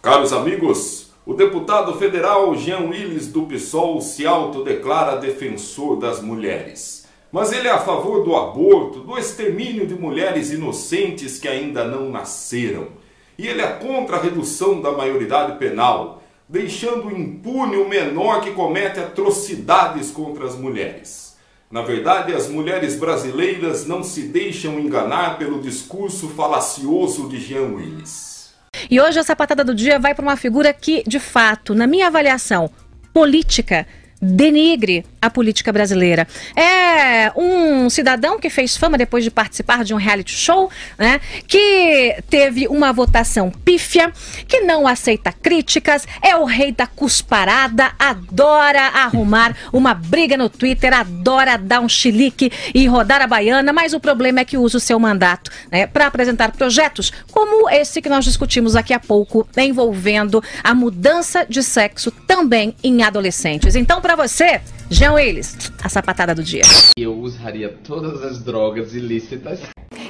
Caros amigos, o deputado federal Jean Willis do PSOL se autodeclara defensor das mulheres. Mas ele é a favor do aborto, do extermínio de mulheres inocentes que ainda não nasceram. E ele é contra a redução da maioridade penal, deixando impune o menor que comete atrocidades contra as mulheres. Na verdade, as mulheres brasileiras não se deixam enganar pelo discurso falacioso de Jean Willis. E hoje a sapatada do dia vai para uma figura que, de fato, na minha avaliação política, denigre a política brasileira. É um cidadão que fez fama depois de participar de um reality show, né, que teve uma votação pífia, que não aceita críticas, é o rei da cusparada, adora arrumar uma briga no Twitter, adora dar um chilique e rodar a baiana, mas o problema é que usa o seu mandato, né, para apresentar projetos como esse que nós discutimos aqui há pouco, envolvendo a mudança de sexo também em adolescentes. Então, para você, Jean Willis, a sapatada do dia. Eu usaria todas as drogas ilícitas.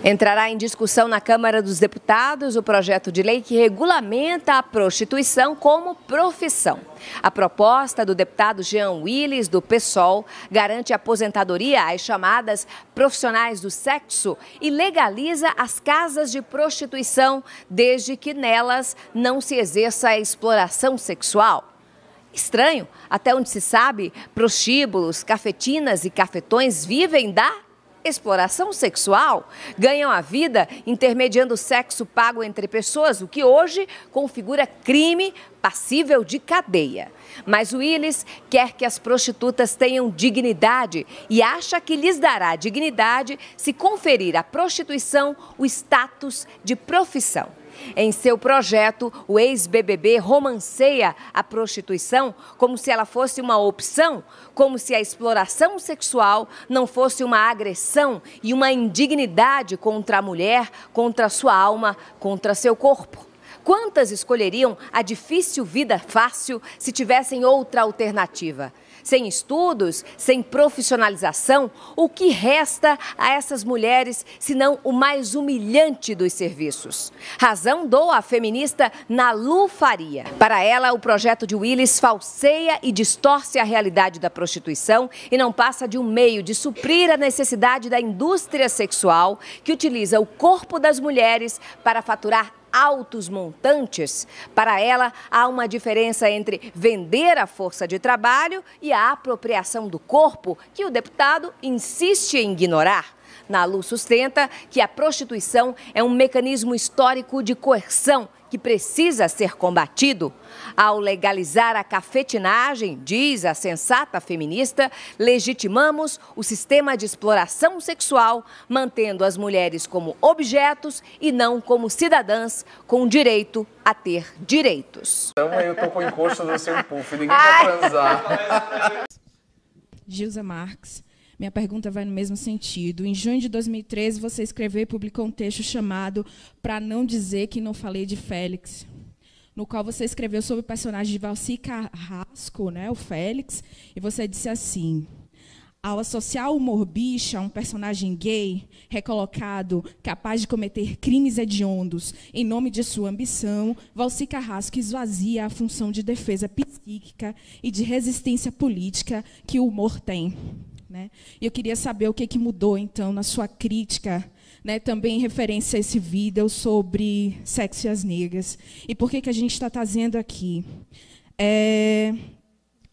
Entrará em discussão na Câmara dos Deputados o projeto de lei que regulamenta a prostituição como profissão. A proposta do deputado Jean Willis, do PSOL, garante aposentadoria às chamadas profissionais do sexo e legaliza as casas de prostituição, desde que nelas não se exerça a exploração sexual. Estranho, até onde se sabe, prostíbulos, cafetinas e cafetões vivem da exploração sexual, ganham a vida intermediando sexo pago entre pessoas, o que hoje configura crime passível de cadeia. Mas o Willis quer que as prostitutas tenham dignidade e acha que lhes dará dignidade se conferir à prostituição o status de profissão. Em seu projeto, o ex-BBB romanceia a prostituição como se ela fosse uma opção, como se a exploração sexual não fosse uma agressão e uma indignidade contra a mulher, contra sua alma, contra seu corpo. Quantas escolheriam a difícil vida fácil se tivessem outra alternativa? Sem estudos, sem profissionalização, o que resta a essas mulheres senão o mais humilhante dos serviços? Razão dou à feminista Nalu Faria. Para ela, o projeto de Willis falseia e distorce a realidade da prostituição e não passa de um meio de suprir a necessidade da indústria sexual que utiliza o corpo das mulheres para faturar altos montantes. Para ela, há uma diferença entre vender a força de trabalho e a apropriação do corpo, que o deputado insiste em ignorar. Nalu sustenta que a prostituição é um mecanismo histórico de coerção que precisa ser combatido. Ao legalizar a cafetinagem, diz a sensata feminista, legitimamos o sistema de exploração sexual, mantendo as mulheres como objetos e não como cidadãs com direito a ter direitos. Então eu tô com o encosto do seu puff, ninguém quer transar. Gilza Marques. Minha pergunta vai no mesmo sentido. Em junho de 2013, você escreveu e publicou um texto chamado Pra Não Dizer Que Não Falei de Félix, no qual você escreveu sobre o personagem de Valci Carrasco, né, o Félix, e você disse assim: ao associar o humor bicha a um personagem gay, recolocado, capaz de cometer crimes hediondos em nome de sua ambição, Valci Carrasco esvazia a função de defesa psíquica e de resistência política que o humor tem. E eu queria saber o que mudou, então, na sua crítica, né, também em referência a esse vídeo sobre sexo e as negras. E por que a gente está trazendo aqui?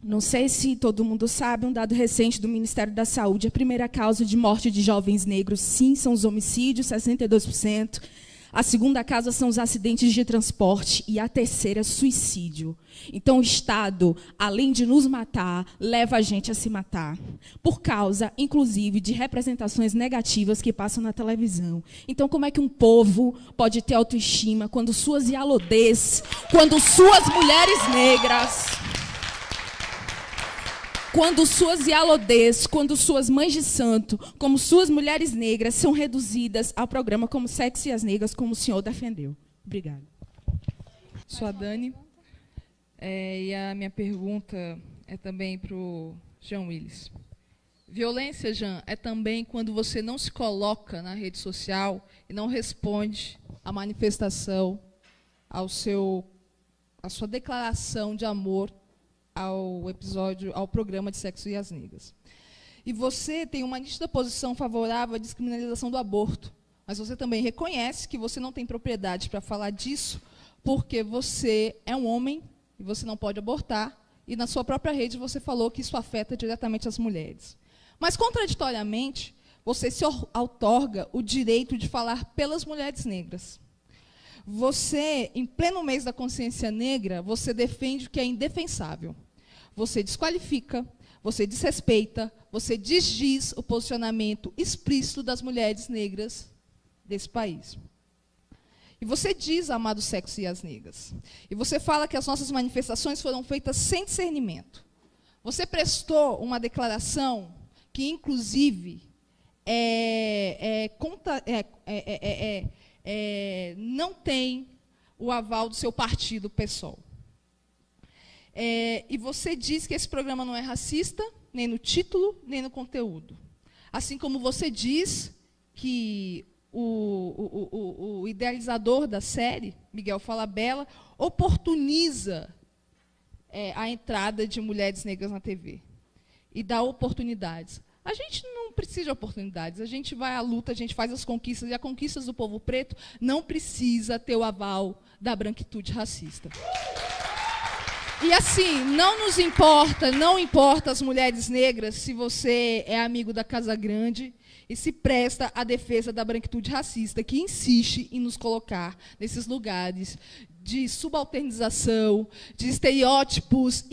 Não sei se todo mundo sabe, um dado recente do Ministério da Saúde, a primeira causa de morte de jovens negros, sim, são os homicídios, 62%. A segunda causa são os acidentes de transporte e a terceira, suicídio. Então, o Estado, além de nos matar, leva a gente a se matar. Por causa, inclusive, de representações negativas que passam na televisão. Então, como é que um povo pode ter autoestima quando suas ialodês, quando suas mulheres negras, quando suas ialodês, quando suas mães de santo, como suas mulheres negras, são reduzidas ao programa como Sexo e as Negras, como o senhor defendeu? Obrigada. Sou a Dani. E a minha pergunta é também para o Jean Willis. Violência, Jean, é também quando você não se coloca na rede social e não responde à manifestação, ao seu a sua declaração de amor ao programa de Sexo e as Negras. E você tem uma nítida posição favorável à descriminalização do aborto, mas você também reconhece que você não tem propriedade para falar disso, porque você é um homem e você não pode abortar, e na sua própria rede você falou que isso afeta diretamente as mulheres. Mas, contraditoriamente, você se outorga o direito de falar pelas mulheres negras. Você, em pleno mês da consciência negra, você defende o que é indefensável. Você desqualifica, você desrespeita, você desdiz o posicionamento explícito das mulheres negras desse país. E você diz amar o sexo e as negras. E você fala que as nossas manifestações foram feitas sem discernimento. Você prestou uma declaração que, inclusive, não tem o aval do seu partido, PSOL. E você diz que esse programa não é racista, nem no título, nem no conteúdo. Assim como você diz que o idealizador da série, Miguel Falabella, oportuniza a entrada de mulheres negras na TV e dá oportunidades. A gente não precisa de oportunidades, a gente vai à luta, a gente faz as conquistas, e as conquistas do povo preto não precisa ter o aval da branquitude racista. E assim, não importa as mulheres negras se você é amigo da Casa Grande e se presta à defesa da branquitude racista, que insiste em nos colocar nesses lugares de subalternização, de estereótipos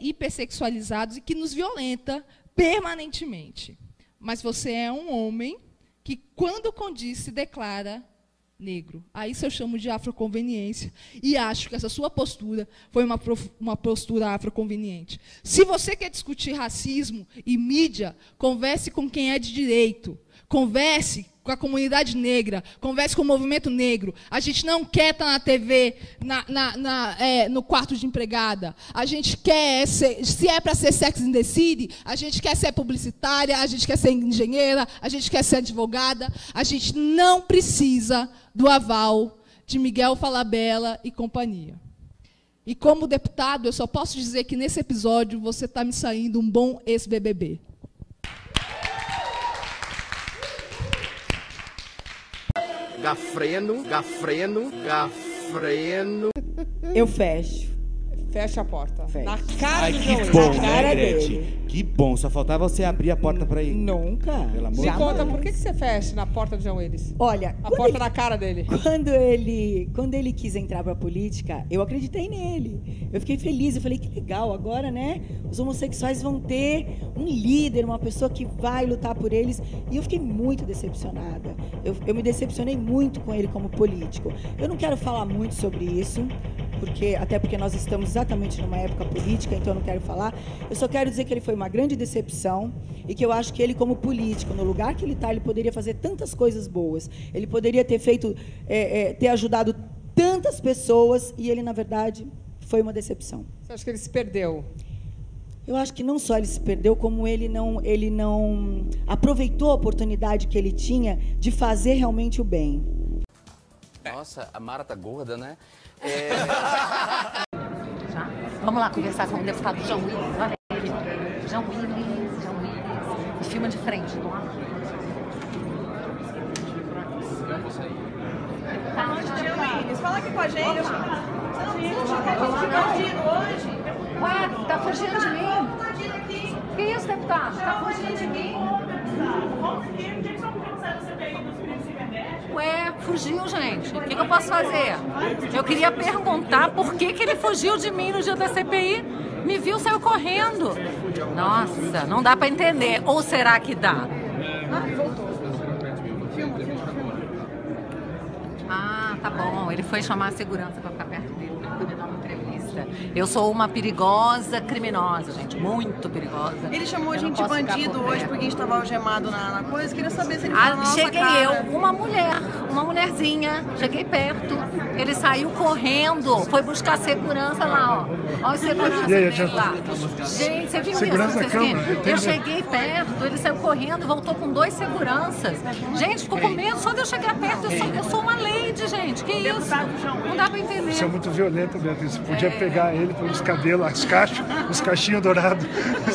hipersexualizados e que nos violenta permanentemente. Mas você é um homem que, quando condiz, se declara negro. A isso eu chamo de afroconveniência e acho que essa sua postura foi uma postura afroconveniente. Se você quer discutir racismo e mídia, converse com quem é de direito, converse com a comunidade negra, converse com o movimento negro. A gente não quer estar na TV, no quarto de empregada. A gente quer ser, se é para ser Sex and the City, a gente quer ser publicitária, a gente quer ser engenheira, a gente quer ser advogada. A gente não precisa do aval de Miguel Falabella e companhia. E como deputado, eu só posso dizer que nesse episódio você está me saindo um bom ex-BBB. Gafreno. Eu fecho. Fecha a porta. Fecha. Na cara do que João bom, Willis. né, Gretchen? Que bom, só faltava você abrir a porta pra ele. Nunca. Pelo amor Me conta, por que você fecha na porta do João Willis? Olha, a porta na cara dele. Quando ele quis entrar pra política, eu acreditei nele. Eu fiquei feliz, eu falei, que legal, agora, né, os homossexuais vão ter um líder, uma pessoa que vai lutar por eles. E eu fiquei muito decepcionada. Eu me decepcionei muito com ele como político. Eu não quero falar muito sobre isso, até porque nós estamos exatamente numa época política, então eu não quero falar. Eu só quero dizer que ele foi uma grande decepção e que eu acho que ele, como político, no lugar que ele está, ele poderia fazer tantas coisas boas. Ele poderia ter feito, ter ajudado tantas pessoas e ele, na verdade, foi uma decepção. Você acha que ele se perdeu? Eu acho que não só ele se perdeu, como ele não aproveitou a oportunidade que ele tinha de fazer realmente o bem. Nossa, a Mara tá gorda, né? Já? Vamos lá conversar com o deputado João Willis. Olha ele. João Willis. Me filma de frente, do lado. João Willis, fala aqui com a gente. Você não precisa ficar fugindo hoje. Ué, tá fugindo de mim? Que isso, deputado? Tá fugindo de mim? Ué, fugiu, gente. O que eu posso fazer? Eu queria perguntar por que ele fugiu de mim no dia da CPI. Me viu, saiu correndo. Nossa, não dá pra entender. Ou será que dá? Voltou. Filma. Ah, tá bom. Ele foi chamar a segurança pra ficar perto dele, pra poder dar uma entrevista. nada. Eu sou uma perigosa criminosa, gente, muito perigosa. Ele chamou a gente de bandido hoje porque a gente estava algemado na coisa. Queria saber se ele falou na nossa Cheguei cara. uma mulherzinha, cheguei perto. Ele saiu correndo, foi buscar segurança lá, ó. Olha o segurança dele lá. Gente, você viu segurança isso? Eu cheguei perto, ele saiu correndo, voltou com 2 seguranças. Gente, ficou com medo só de eu chegar perto. Eu sou uma lady, gente. Que isso? Não dá pra entender. Isso é muito violento, Beatriz. Você podia pegar ele pelos cabelos, os cachinhos dourados.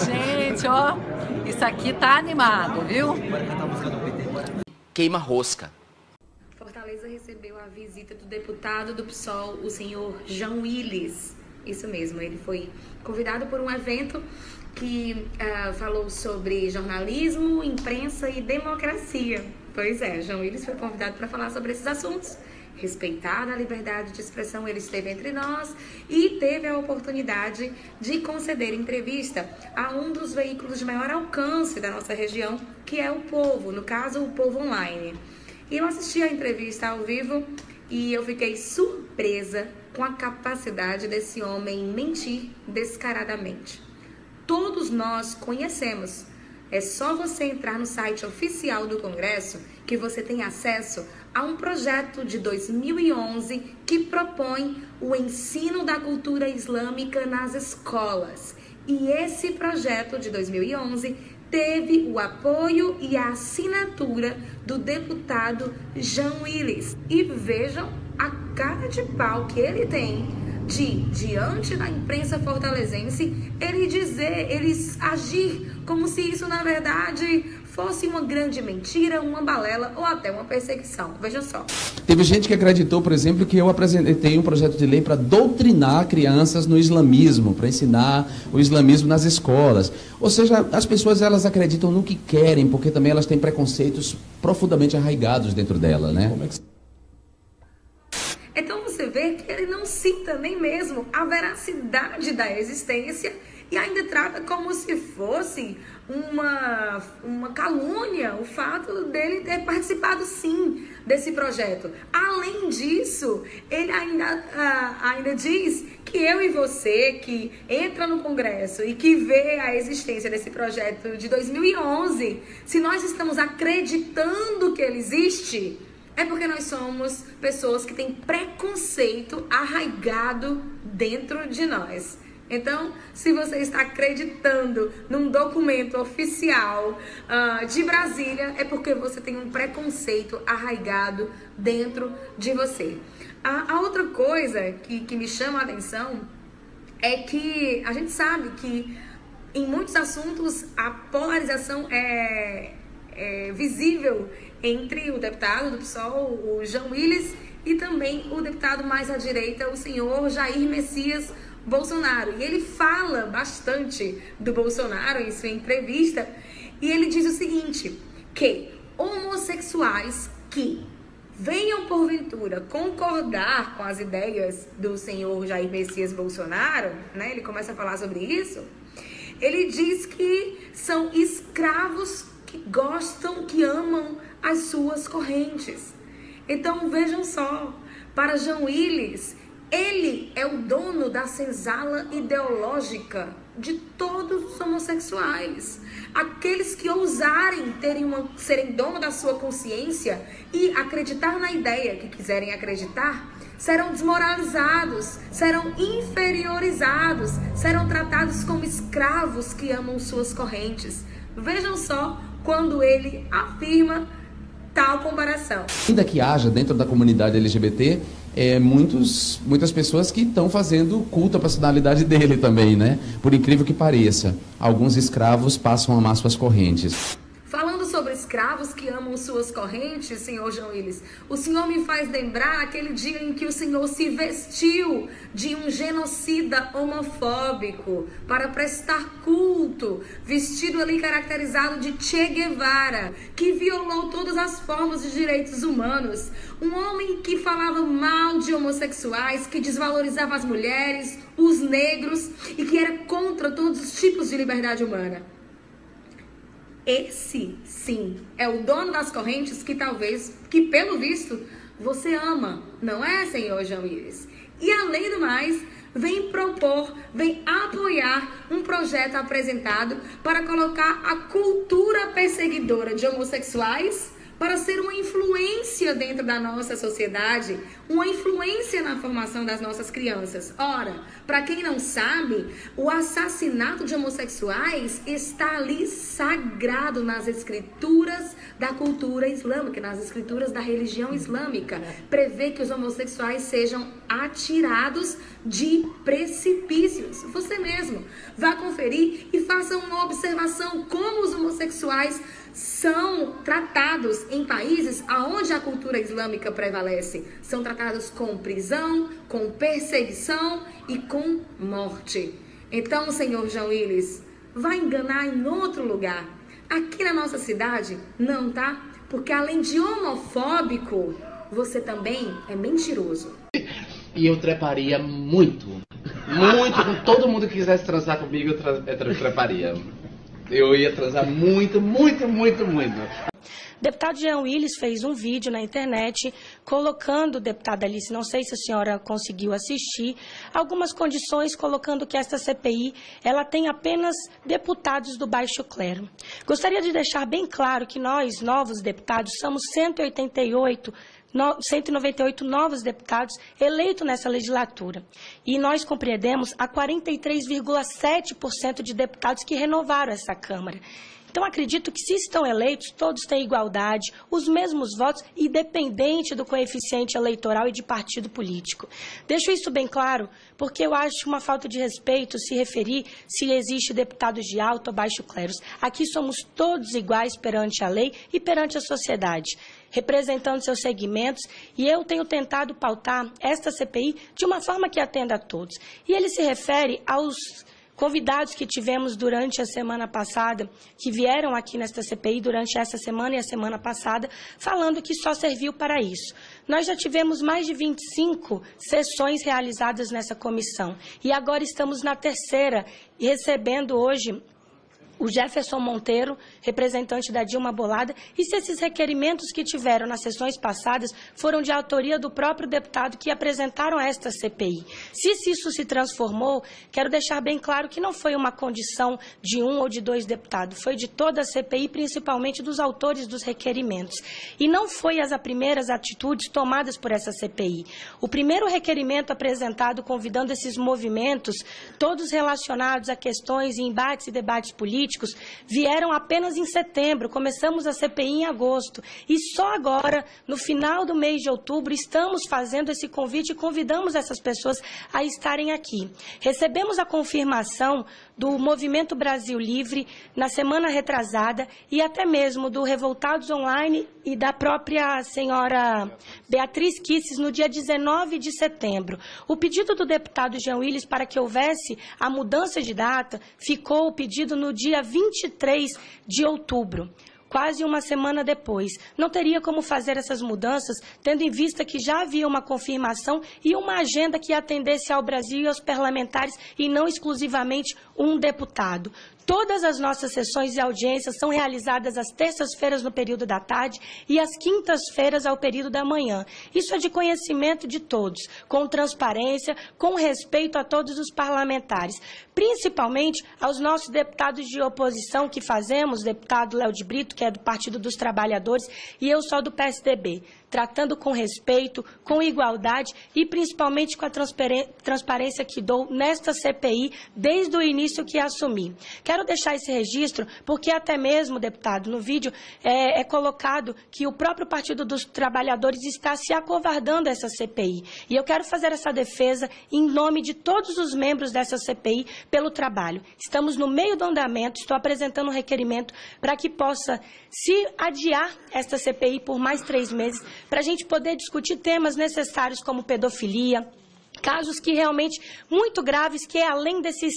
Gente, ó, isso aqui tá animado, viu? Queima rosca. Fortaleza recebeu a visita do deputado do PSOL, o senhor João Willis. Isso mesmo, ele foi convidado por um evento que falou sobre jornalismo, imprensa e democracia. Pois é, João Willis foi convidado para falar sobre esses assuntos. Respeitada a liberdade de expressão, ele esteve entre nós e teve a oportunidade de conceder entrevista a um dos veículos de maior alcance da nossa região, que é o Povo, no caso, o Povo Online. E eu assisti a entrevista ao vivo e eu fiquei surpresa com a capacidade desse homem mentir descaradamente. Todos nós conhecemos. É só você entrar no site oficial do Congresso que você tem acesso a um projeto de 2011 que propõe o ensino da cultura islâmica nas escolas. E esse projeto de 2011 teve o apoio e a assinatura do deputado João Willis. E vejam a cara de pau que ele tem de, diante da imprensa fortalezense, ele agir como se isso, na verdade, fosse uma grande mentira, uma balela ou até uma perseguição. Veja só. Teve gente que acreditou, por exemplo, que eu apresentei um projeto de lei para doutrinar crianças no islamismo, para ensinar o islamismo nas escolas. Ou seja, as pessoas elas acreditam no que querem, porque também elas têm preconceitos profundamente arraigados dentro dela, né? Então você vê que ele não cita nem mesmo a veracidade da existência e ainda trata como se fosse uma calúnia o fato dele ter participado sim desse projeto. Além disso, ele ainda diz que eu e você que entra no Congresso e que vê a existência desse projeto de 2011, se nós estamos acreditando que ele existe, é porque nós somos pessoas que têm preconceito arraigado dentro de nós. Então, se você está acreditando num documento oficial de Brasília, é porque você tem um preconceito arraigado dentro de você. A outra coisa que me chama a atenção é que a gente sabe que em muitos assuntos a polarização é visível entre o deputado do PSOL, o João Willis, e também o deputado mais à direita, o senhor Jair Messias Bolsonaro. E ele fala bastante do Bolsonaro em sua entrevista, e ele diz o seguinte, que homossexuais que venham porventura concordar com as ideias do senhor Jair Messias Bolsonaro, né? Ele começa a falar sobre isso. Ele diz que são escravos que gostam, que amam as suas correntes. Então vejam só, para João Willis, ele é o dono da senzala ideológica de todos os homossexuais. Aqueles que ousarem serem dono da sua consciência e acreditar na ideia que quiserem acreditar, serão desmoralizados, serão inferiorizados, serão tratados como escravos que amam suas correntes. Vejam só quando ele afirma tal comparação. Ainda que haja dentro da comunidade LGBT muitas pessoas que estão fazendo culto à personalidade dele também, né? Por incrível que pareça, alguns escravos passam a amar suas correntes. Falando sobre escravos que amam suas correntes, senhor João Willis, o senhor me faz lembrar aquele dia em que o senhor se vestiu de um genocida homofóbico para prestar culto, vestido ali caracterizado de Che Guevara, que violou todas as formas de direitos humanos. Um homem que falava mal de homossexuais, que desvalorizava as mulheres, os negros e que era contra todos os tipos de liberdade humana. Esse, sim, é o dono das correntes que pelo visto, você ama, não é, senhor Jean Willis? E além do mais, vem propor, vem apoiar um projeto apresentado para colocar a cultura perseguidora de homossexuais para ser uma influência dentro da nossa sociedade, uma influência na formação das nossas crianças. Ora, para quem não sabe, o assassinato de homossexuais está ali sagrado nas escrituras da cultura islâmica, nas escrituras da religião islâmica. Prevê que os homossexuais sejam atirados de precipícios. Você mesmo vá conferir e faça uma observação como os homossexuais são tratados em países onde a cultura islâmica prevalece. São tratados com prisão, com perseguição e com morte. Então, senhor Jean Willis, vai enganar em outro lugar. Aqui na nossa cidade, não, tá? Porque além de homofóbico, você também é mentiroso. E eu treparia muito. Muito. Com todo mundo que quisesse transar comigo, eu treparia. Eu ia transar muito. Deputado Jean Willis fez um vídeo na internet colocando, deputada Alice, não sei se a senhora conseguiu assistir, algumas condições colocando que esta CPI ela tem apenas deputados do baixo clero. Gostaria de deixar bem claro que nós, novos deputados, somos 198 novos deputados eleitos nessa legislatura. E nós compreendemos a 43,7% de deputados que renovaram essa Câmara. Então, acredito que se estão eleitos, todos têm igualdade, os mesmos votos, independente do coeficiente eleitoral e de partido político. Deixo isso bem claro, porque eu acho uma falta de respeito se referir se existe deputados de alto ou baixo clero. Aqui somos todos iguais perante a lei e perante a sociedade, representando seus segmentos, e eu tenho tentado pautar esta CPI de uma forma que atenda a todos. E ele se refere aos convidados que tivemos durante a semana passada, que vieram aqui nesta CPI durante essa semana e a semana passada, falando que só serviu para isso. Nós já tivemos mais de 25 sessões realizadas nessa comissão e agora estamos na terceira e recebendo hoje o Jefferson Monteiro, representante da Dilma Bolada, e se esses requerimentos que tiveram nas sessões passadas foram de autoria do próprio deputado que apresentaram esta CPI. Se isso se transformou, quero deixar bem claro que não foi uma condição de um ou de dois deputados, foi de toda a CPI, principalmente dos autores dos requerimentos. E não foi as primeiras atitudes tomadas por essa CPI. O primeiro requerimento apresentado convidando esses movimentos, todos relacionados a questões e embates e debates políticos, vieram apenas em setembro, começamos a CPI em agosto, e só agora, no final do mês de outubro, estamos fazendo esse convite e convidamos essas pessoas a estarem aqui. Recebemos a confirmação do Movimento Brasil Livre na semana retrasada e até mesmo do Revoltados Online e da própria senhora Beatriz Kisses no dia 19 de setembro. O pedido do deputado Jean Willis para que houvesse a mudança de data ficou o pedido no dia 23 de outubro. Quase uma semana depois. Não teria como fazer essas mudanças, tendo em vista que já havia uma confirmação e uma agenda que atendesse ao Brasil e aos parlamentares e não exclusivamente um deputado. Todas as nossas sessões e audiências são realizadas às terças-feiras no período da tarde e às quintas-feiras ao período da manhã. Isso é de conhecimento de todos, com transparência, com respeito a todos os parlamentares, principalmente aos nossos deputados de oposição que fazemos, deputado Léo de Brito, que é do Partido dos Trabalhadores, e eu sou do PSDB, tratando com respeito, com igualdade e principalmente com a transparência que dou nesta CPI desde o início que assumi. Quero deixar esse registro porque até mesmo, deputado, no vídeo é colocado que o próprio Partido dos Trabalhadores está se acovardando essa CPI. E eu quero fazer essa defesa em nome de todos os membros dessa CPI pelo trabalho. Estamos no meio do andamento, estou apresentando um requerimento para que possa se adiar esta CPI por mais 3 meses, para a gente poder discutir temas necessários como pedofilia, casos que realmente muito graves, que é além desses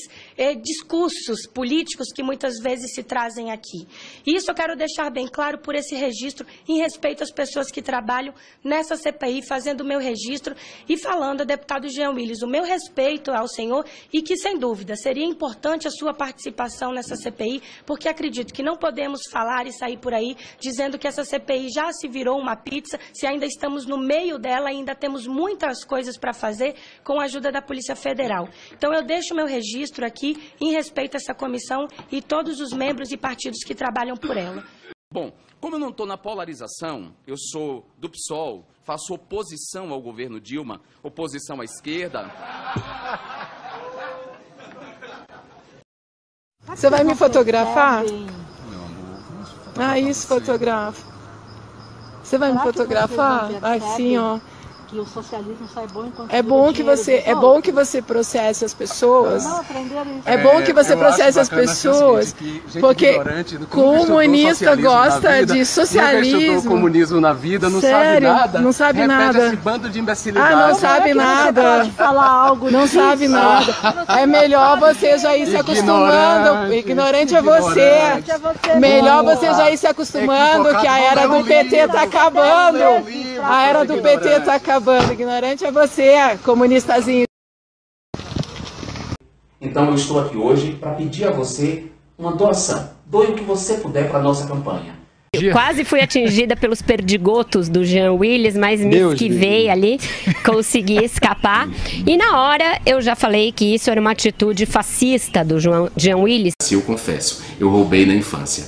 discursos políticos que muitas vezes se trazem aqui. E isso eu quero deixar bem claro por esse registro em respeito às pessoas que trabalham nessa CPI, fazendo o meu registro e falando ao deputado Jean Willis o meu respeito ao senhor e que, sem dúvida, seria importante a sua participação nessa CPI, porque acredito que não podemos falar e sair por aí dizendo que essa CPI já se virou uma pizza, se ainda estamos no meio dela, ainda temos muitas coisas para fazer com a ajuda da Polícia Federal. Então eu deixo meu registro aqui em respeito a essa comissão e todos os membros e partidos que trabalham por ela. Bom, como eu não estou na polarização, eu sou do PSOL, faço oposição ao governo Dilma, oposição à esquerda. Você vai me fotografar? Ah, isso, fotografa. Você vai me fotografar? Ai, sim, ó. Que o socialismo sai bom enquanto é bom que você processe as pessoas. É bom que você processe as pessoas, porque comunista gosta de socialismo. Nunca estudou comunismo na vida, não Sério? sabe nada. Não sabe repete nada. Esse bando de imbecilidade. Ah, não sabe nada. Pode falar algo não disso? sabe nada. É melhor você já ir se acostumando. Ignorante é você. Melhor você já ir se acostumando que a era do PT está acabando. A era do PT está acabando. Ignorante é você, comunistazinho. Então eu estou aqui hoje para pedir a você uma doação. Doe o que você puder para a nossa campanha. Quase fui atingida pelos perdigotos do Jean Willis, mas me esquivei ali, consegui escapar. E na hora eu já falei que isso era uma atitude fascista do Jean Willis. Eu confesso, eu roubei na infância.